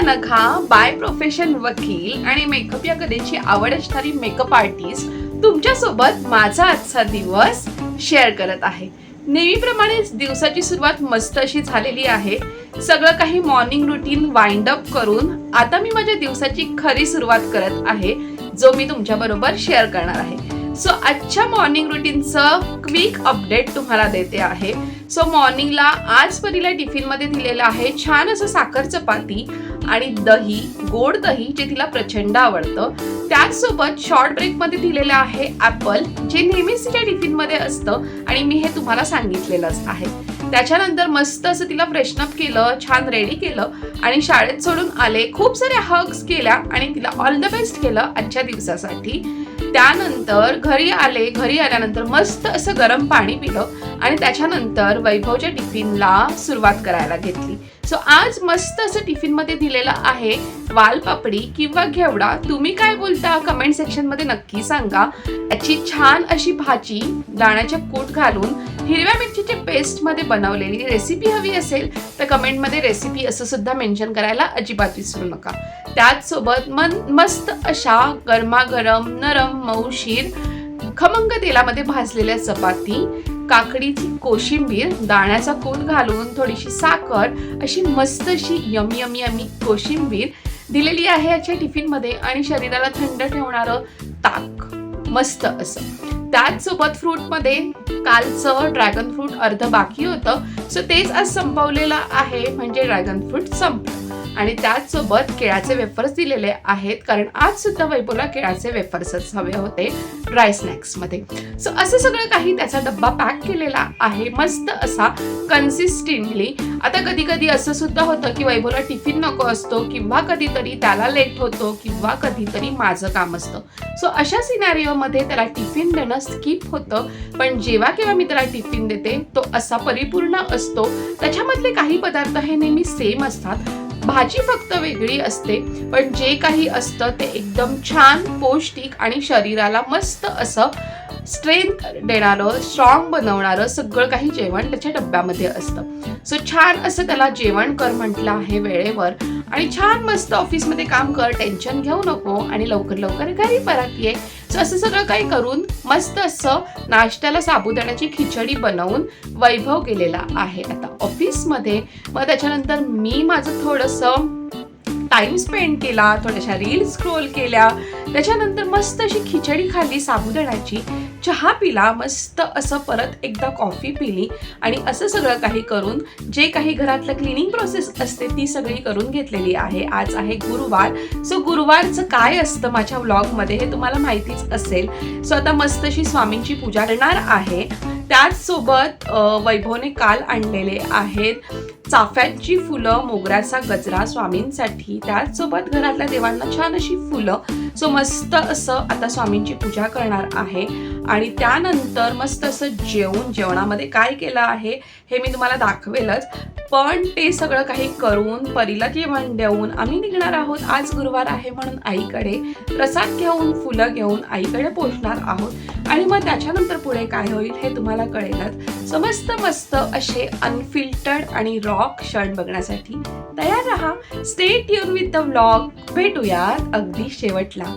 Anagha by profession वकील आणि makeup या कलेची आवड असणारी मेकअप आर्टिस्ट तुमच्यासोबत माझा आजचा दिवस शेअर करत आहे। नेहमीप्रमाणेच दिवसाची सुरुवात मस्त अशी झालेली आहे। सगळं काही मॉर्निंग रुटीन वाइंड अप करून आता मी माझ्या दिवसाची खरी सुरुवात करत आहे, जो मी तुमच्या बरोबर शेअर करणार आहे। सो आजच्या मॉर्निंग रुटीनचं क्विक अपडेट तुम्हाला देते आहे। सो मॉर्निंगला आज परीला टिफिन मध्ये दिलेलं आहे छान असं साखर चपाती आणि दही, गोड दही जे तिला प्रचंड आवडतं। त्याचसोबत शॉर्ट ब्रेक मध्ये दिलेलं आहे ऍपल, जे नेहमीच तिच्या टिफिन मध्ये असतं आणि मी हे तुम्हाला सांगितलेलंच आहे। त्याच्यानंतर मस्त असं तिला फ्रेशन अप केलं, छान रेडी केलं आणि शाळेत सोडून आले। खूप साऱ्या हग्स केल्या आणि तिला ऑल द बेस्ट केलं आजच्या दिवसासाठी। त्यानंतर घरी आल्यानंतर मस्त असं गरम पाणी पिलं आणि त्याच्यानंतर वैभवच्या टिफिनला सुरुवात करायला घेतली। सो आज मस्त असं टिफिन मध्ये दिलेलं आहे वालपापडी किंवा घेवडा, तुम्ही काय बोलता कमेंट सेक्शन मध्ये नक्की सांगा। याची छान अशी भाजी दाण्याच्या कूट घालून हिरव्या मिरचीच्या पेस्ट मध्ये बनवलेली रेसिपी हवी असेल तर कमेंट मध्ये रेसिपी असं सुद्धा मेन्शन करायला अजिबात विसरू नका। त्याच सोबत मस्त अशा गरमागरम नरम मऊशीर खमंग तेलामध्ये भाजलेल्या चपाती, काकडीची कोशिंबीर, दाण्याचा कूट घालून थोडीशी साखर, अशी मस्त अशी यमी यमी यमी कोशिंबीर दिलेली आहे याच्या टिफिन मध्ये आणि शरीराला थंड ठेवणारं ताक मस्त असं। त्याचसोबत फ्रूट मध्ये कालचं ड्रॅगन फ्रूट अर्ध बाकी होतं, सो तेच आज संपवलेलं आहे, म्हणजे ड्रॅगन फ्रूट संपलं। आणि त्याचसोबत केळाचे वेफर्स दिलेले आहेत, कारण आज सुद्धा वैभवला केळाचे वेफर्सच हवे होते ड्राय स्नॅक्स मध्ये। सो असं सगळं काही त्याचा डब्बा पॅक केलेला आहे मस्त असा कन्सिस्टंटली। आता कधी कधी असं सुद्धा होतं की वैभवला टिफिन नको असतो, किंवा कधीतरी त्याला लेट होतो, किंवा कधीतरी माझं काम असतं। सो अशा सिनारिओ मध्ये त्याला टिफिन देणं स्किप होतं, पण जेव्हा केव्हा मी त्याला टिफिन देते तो असा परिपूर्ण असतो। त्याच्यामधले काही पदार्थ हे नेहमी सेम असतात, भाजी फक्त वेगळी असते, पण जे काही असतं ते एकदम छान पौष्टिक आणि शरीराला मस्त असं स्ट्रेंथ देणारं, स्ट्रॉंग बनवणारं सगळं काही जेवण त्याच्या डब्यामध्ये असतं। सो छान असं त्याला जेवण कर म्हटलं आहे वेळेवर, आणि छान मस्त ऑफिसमध्ये काम कर, टेन्शन घेऊ नको आणि लवकर लवकर घरी परत ये। सो असं सगळं काही करून मस्त असं नाश्त्याला साबुदाण्याची खिचडी बनवून वैभव गेलेला आहे आता ऑफिसमध्ये। मग त्याच्यानंतर मी माझं थोडंसं टाइम स्पेंड केला, थोड्याशा रील स्क्रोल केल्या, त्याच्यानंतर मस्त अशी खिचडी खाल्ली साबुदाण्याची, चहा पिला, मस्त असं परत एकदा कॉफी पिली आणि असं सगळं काही करून जे काही घरातलं क्लिनिंग प्रोसेस असते ती सगळी करून घेतलेली आहे। आज आहे गुरुवार, सो गुरुवारचं काय असतं माझ्या व्लॉगमध्ये हे तुम्हाला माहितीच असेल। सो आता मस्त अशी स्वामींची पूजा करणार आहे। त्याचसोबत वैभवने काल आणलेले आहेत चाफ्याची फुलं, मोगऱ्याचा गजरा स्वामींसाठी, त्याचसोबत घरातल्या देवांना छान अशी फुलं। सो मस्त असं आता स्वामींची पूजा करणार आहे आणि त्यानंतर मस्त असं जेवणामध्ये काय केलं आहे हे मी तुम्हाला दाखवेलच, पण ते सगळं काही करून परीला जेवण देऊन आम्ही निघणार आहोत आज गुरुवार आहे म्हणून आईकडे, प्रसाद घेऊन फुलं घेऊन आईकडे पोहोचणार आहोत आणि मग त्याच्यानंतर पुढे काय होईल हे तुम्हाला कळेलच। सो मस्त मस्त असे अनफिल्टर्ड आणि रॉ क्षण बघण्यासाठी तयार रहा। Stay tune with the vlog, भेटूयात अगदी शेवटला।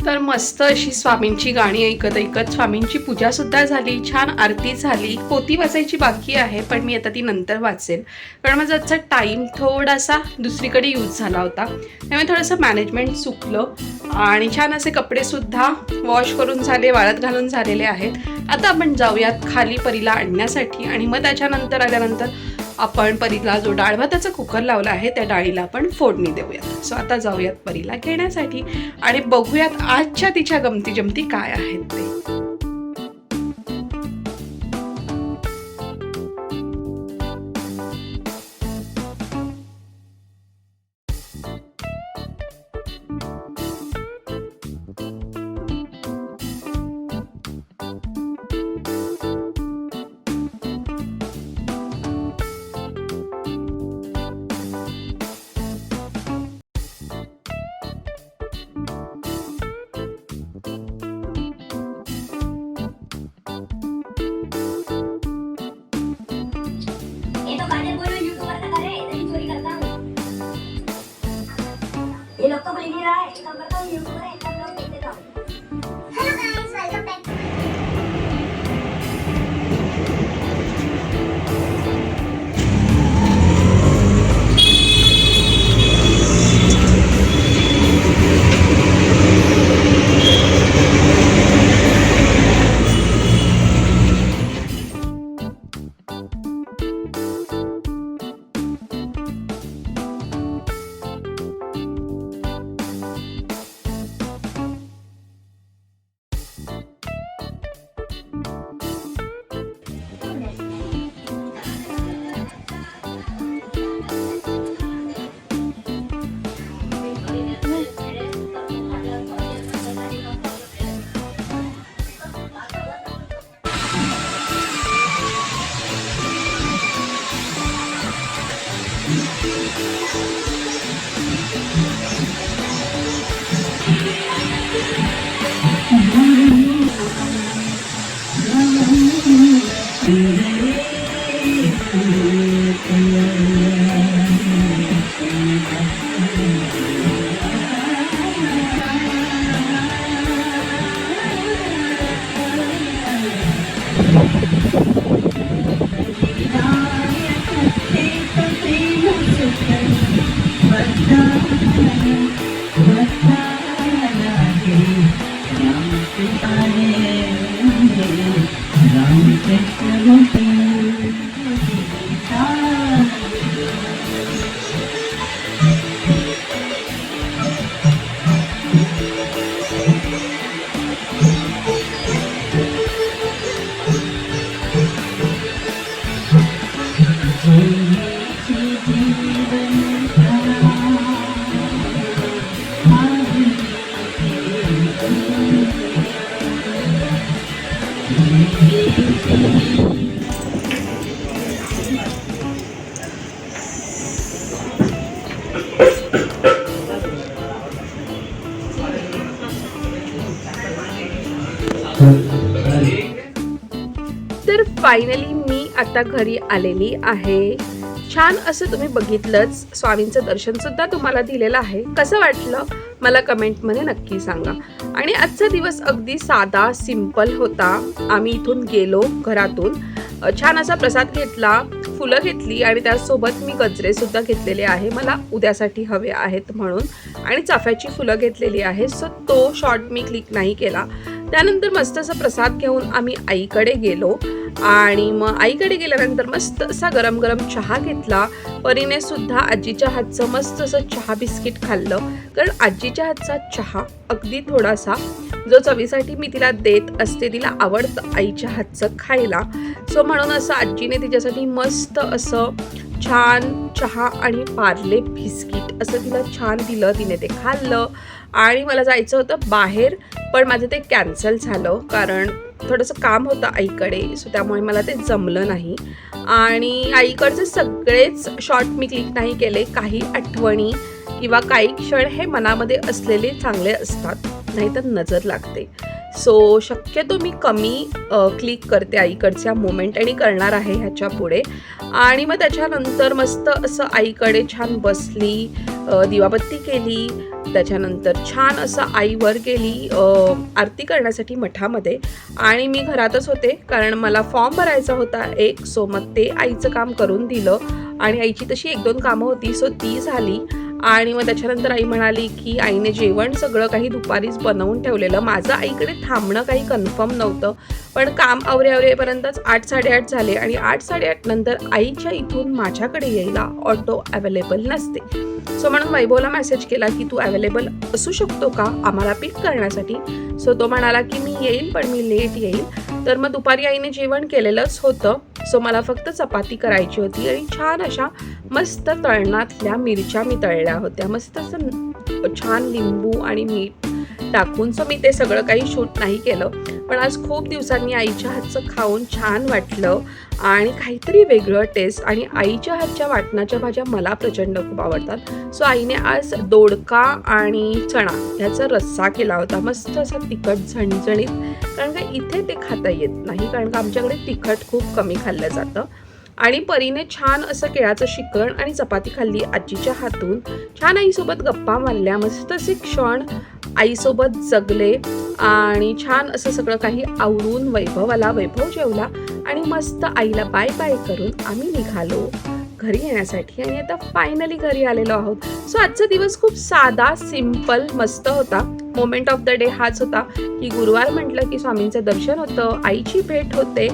तर मस्त अशी स्वामींची गाणी ऐकत ऐकत स्वामींची पूजा सुद्धा झाली, छान आरती झाली. पोथी वाचायची बाकी आहे, पण मी आता ती नंतर वाचेन, कारण माझा आजचा टाईम थोडासा दुसरीकडे यूज झाला होता. त्यामुळे थोडंसं मॅनेजमेंट चुकलं आणि छान असे कपडे सुद्धा वॉश करून झाले, वाळत घालून झालेले आहेत. आता आपण जाऊयात खाली परीला आणण्यासाठी आणि मग त्याच्यानंतर आल्यानंतर आपण परीला जो डाळ भाताचा कुकर लावला आहे त्या डाळीला आपण फोडणी देऊयात. सो आता जाऊयात परीला घेण्यासाठी आणि बघूयात आजच्या तिच्या गमती जमती काय आहेत ते. ये लोग तो बोल नहीं रहा है, एक काम करता हूँ यूट्यूब पर एक लोग देख लेता हूँ. Hello guys, welcome back. Ram Krishna तर फायनली मी आता घरी आलेली आहे. छान असं तुम्ही बघितलंच, स्वामींचं दर्शन सुद्धा तुम्हाला दिलेलं आहे. कसं वाटलं मला कमेंटमध्ये नक्की सांगा. आणि आजचा दिवस अगदी साधा सिंपल होता. आम्ही इथून गेलो घरातून, छान असा प्रसाद घेतला, फुलं घेतली आणि त्यासोबत मी गजरे सुद्धा घेतलेले आहे, मला उद्यासाठी हवे आहेत म्हणून, आणि चाफ्याची फुलं घेतलेली आहे. सो तो शॉर्ट मी क्लिक नाही केला. त्यानंतर मस्त असा प्रसाद घेऊन आम्ही आईकडे गेलो आणि मग आईकडे गेल्यानंतर मस्त असा गरम गरम चहा घेतला. परीने सुद्धा आजीच्या हातचं मस्त असं चहा बिस्किट खाल्लं, कारण आजीच्या हातचा चहा अगदी थोडासा जो चवीसाठी मी तिला देत असते, तिला आवडतं आईच्या हातचं खायला. सो म्हणून असं आजीने तिच्यासाठी मस्त असं छान चहा आणि पार्ले बिस्किट असं तिला छान दिलं. तिने ते खाल्लं आणि मला जायचं होतं बाहेर, पण माझं ते कॅन्सल झालं कारण थोडंसं काम होतं आईकडे. सो त्यामुळे मला ते जमलं नाही. आणि आईकडचे सगळेच शॉर्ट मी क्लिक नाही केले. काही आठवणी किंवा काही क्षण हे मनामध्ये असलेले चांगले असतात, नाहीतर नजर लागते. सो शक्यतो मी कमी क्लिक करते आईकडच्या मोमेंट आणि करणार आहे ह्याच्या पुढे. आणि मग त्याच्यानंतर मस्त असं आईकडे छान बसली, दिवाबत्ती केली. त्याच्यानंतर छान असं आईवर गेली आरती करण्यासाठी मठामध्ये. आणि मी घरातच होते कारण मला फॉर्म भरायचा होता एक. सो मग ते आईचं काम करून दिलं आणि आईची तशी 1-2 कामं होती, सो ती झाली. आणि मग त्याच्यानंतर आई म्हणाली की आईने जेवण सगळं काही दुपारीच बनवून ठेवलेलं. माझं आईकडे थांबणं काही कन्फर्म नव्हतं, पण काम आवरेपर्यंतच 8-8:30 झाले. आणि 8-8:30 नंतर आईच्या इथून माझ्याकडे यायला ऑटो अवेलेबल नसते. सो म्हणून वैभवला मेसेज केला की तू अवेलेबल असू शकतो का आम्हाला पिक करण्यासाठी. सो तो म्हणाला की मी येईल, पण मी लेट येईल. तर मग दुपारी आईने जेवण केलेलंच होतं. सो मला फक्त चपाती करायची होती आणि छान अशा मस्त तळणातल्या मिरच्या मी तळल्या होत्या, मस्त असं छान लिंबू आणि मीठ टाकून. सो मी ते सगळं काही शूट नाही केलं, पण आज खूप दिवसांनी आईच्या हातचं खाऊन छान वाटलं आणि काहीतरी वेगळं टेस्ट. आणि आईच्या हातच्या वाटणाच्या भाज्या मला प्रचंड खूप आवडतात. सो आईने आज दोडका आणि चणा ह्याचा रस्सा केला होता, मस्त असा तिखट झणझणीत. कारण का इथे ते खाता येत नाही, कारण का आमच्याकडे तिखट खूप कमी खाल्लं जातं. आणि परीने छान असं केळाचं शिकरण आणि चपाती खाल्ली आजीच्या हातून. छान आईसोबत गप्पा मारल्या, मस्त असे क्षण आईसोबत जगले. आणि छान असं सगळं काही आवरून वैभव जेवला आणि मस्त आईला बाय बाय करून आम्ही निघालो घरी येण्यासाठी. आणि आता फायनली घरी आलेलो आहोत. सो आजचा दिवस खूप साधा सिंपल मस्त होता. मोमेंट ऑफ द डे हाच होता की गुरुवार म्हटलं की स्वामींचं दर्शन होतं, आईची भेट होते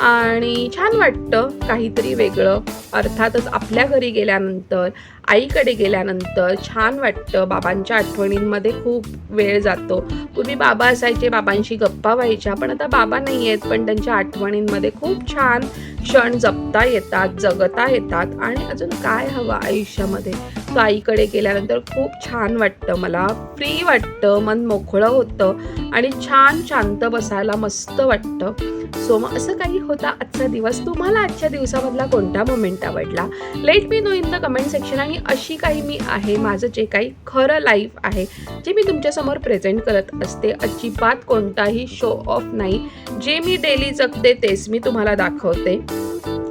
आणि छान वाटतं काहीतरी वेगळं. अर्थातच आपल्या घरी गेल्यानंतर, आईकडे गेल्यानंतर छान वाटतं. बाबांच्या आठवणींमध्ये खूप वेळ जातो. पूर्वी बाबा असायचे, बाबांशी गप्पा व्हायच्या, पण आता बाबा नाही आहेत, पण त्यांच्या आठवणींमध्ये खूप छान क्षण जपता येतात, जगता येतात. आणि अजून काय हवं आयुष्यामध्ये. सो आईकडे गेल्यानंतर खूप छान वाटतं, मला फ्री वाटतं, मन मोकळं होतं आणि छान शांत बसायला मस्त वाटतं. सो मग असं काही होता आजचा दिवस. तुम्हाला आजच्या दिवसामधला कोणता मोमेंट आवडला, let me know in the comment section. आणि अशी काही मी आहे, माझं जे काही खरं लाईफ आहे जे मी तुमच्यासमोर प्रेझेंट करत असते, अजिबात कोणताही शो ऑफ नाही. जे मी डेली जगते तेच मी तुम्हाला दाखवते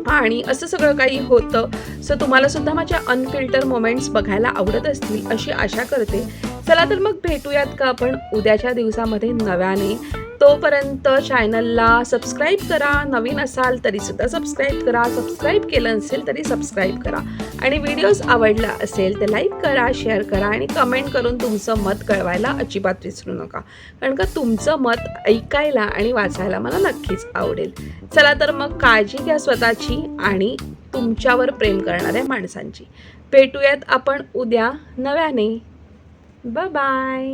आणि असं सगळं काही होतं. सो तुम्हाला सुद्धा माझ्या अनफिल्टर मोमेंट्स बघायला आवडत असतील अशी आशा करते. चला तर मग भेटूयात का आपण उद्याच्या दिवसामध्ये नव्याने. तोपर्यंत चॅनलला सबस्क्राईब करा, नवीन असाल तरी सुद्धा सबस्क्राईब करा, सबस्क्राईब केलं नसेल तरी सबस्क्राईब करा. आणि व्हिडिओज आवडला असेल तर लाईक करा, शेअर करा आणि कमेंट करून तुमचं मत कळवायला अजिबात विसरू नका, कारण का तुमचं मत ऐकायला आणि वाचायला मला नक्कीच आवडेल. चला तर मग काळजी घ्या स्वतःची आणि तुमच्यावर प्रेम करणाऱ्या माणसांची. भेटूयात आपण उद्या नव्याने. Bye bye.